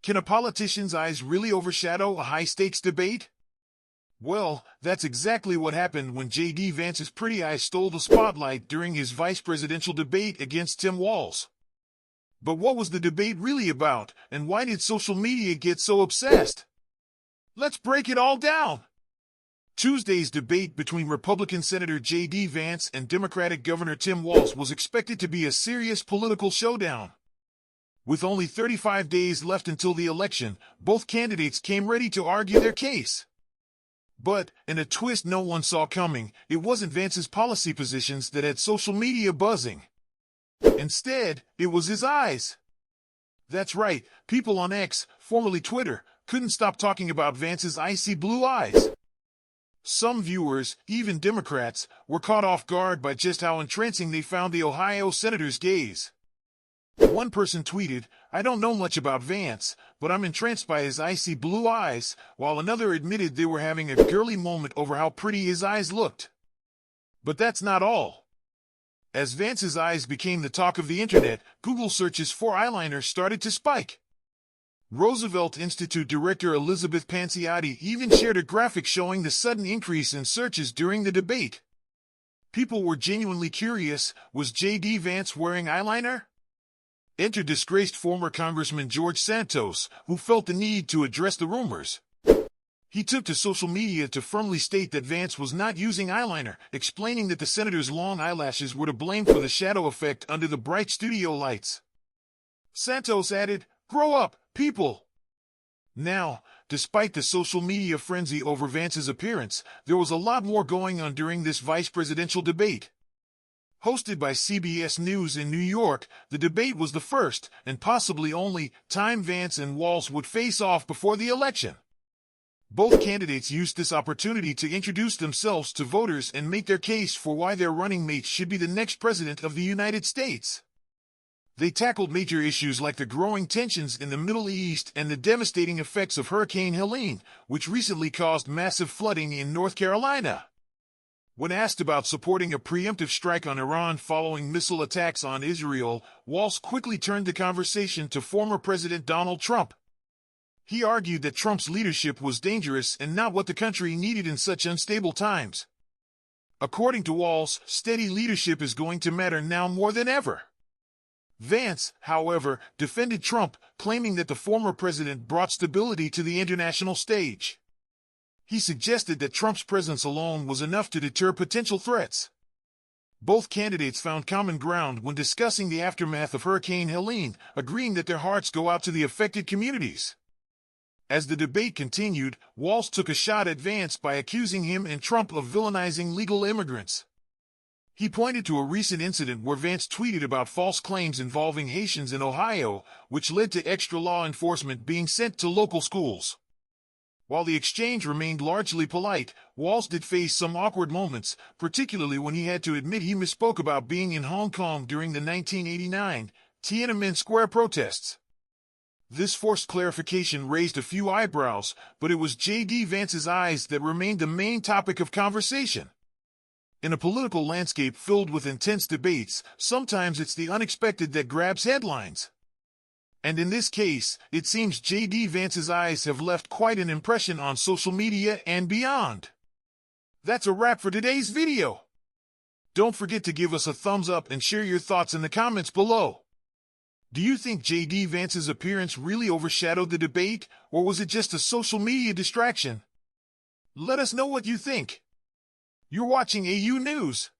Can a politician's eyes really overshadow a high-stakes debate? Well, that's exactly what happened when J.D. Vance's pretty eyes stole the spotlight during his vice presidential debate against Tim Walz. But what was the debate really about, and why did social media get so obsessed? Let's break it all down. Tuesday's debate between Republican Senator J.D. Vance and Democratic Governor Tim Walz was expected to be a serious political showdown. With only 35 days left until the election, both candidates came ready to argue their case. But, in a twist no one saw coming, it wasn't Vance's policy positions that had social media buzzing. Instead, it was his eyes. That's right, people on X, formerly Twitter, couldn't stop talking about Vance's icy blue eyes. Some viewers, even Democrats, were caught off guard by just how entrancing they found the Ohio senator's gaze. One person tweeted, "I don't know much about Vance, but I'm entranced by his icy blue eyes," while another admitted they were having a girly moment over how pretty his eyes looked. But that's not all. As Vance's eyes became the talk of the internet, Google searches for eyeliner started to spike. Roosevelt Institute Director Elizabeth Panciotti even shared a graphic showing the sudden increase in searches during the debate. People were genuinely curious, was J.D. Vance wearing eyeliner? Enter disgraced former Congressman George Santos, who felt the need to address the rumors. He took to social media to firmly state that Vance was not using eyeliner, explaining that the senator's long eyelashes were to blame for the shadow effect under the bright studio lights. Santos added, "Grow up, people." Now, despite the social media frenzy over Vance's appearance, there was a lot more going on during this vice presidential debate. Hosted by CBS News in New York, the debate was the first, and possibly only, time Vance and Walz would face off before the election. Both candidates used this opportunity to introduce themselves to voters and make their case for why their running mates should be the next president of the United States. They tackled major issues like the growing tensions in the Middle East and the devastating effects of Hurricane Helene, which recently caused massive flooding in North Carolina. When asked about supporting a preemptive strike on Iran following missile attacks on Israel, Walz quickly turned the conversation to former President Donald Trump. He argued that Trump's leadership was dangerous and not what the country needed in such unstable times. According to Walz, steady leadership is going to matter now more than ever. Vance, however, defended Trump, claiming that the former president brought stability to the international stage. He suggested that Trump's presence alone was enough to deter potential threats. Both candidates found common ground when discussing the aftermath of Hurricane Helene, agreeing that their hearts go out to the affected communities. As the debate continued, Walz took a shot at Vance by accusing him and Trump of villainizing legal immigrants. He pointed to a recent incident where Vance tweeted about false claims involving Haitians in Ohio, which led to extra law enforcement being sent to local schools. While the exchange remained largely polite, Walz did face some awkward moments, particularly when he had to admit he misspoke about being in Hong Kong during the 1989 Tiananmen Square protests. This forced clarification raised a few eyebrows, but it was J.D. Vance's eyes that remained the main topic of conversation. In a political landscape filled with intense debates, sometimes it's the unexpected that grabs headlines. And in this case, it seems J.D. Vance's eyes have left quite an impression on social media and beyond. That's a wrap for today's video. Don't forget to give us a thumbs up and share your thoughts in the comments below. Do you think J.D. Vance's appearance really overshadowed the debate, or was it just a social media distraction? Let us know what you think. You're watching AU News.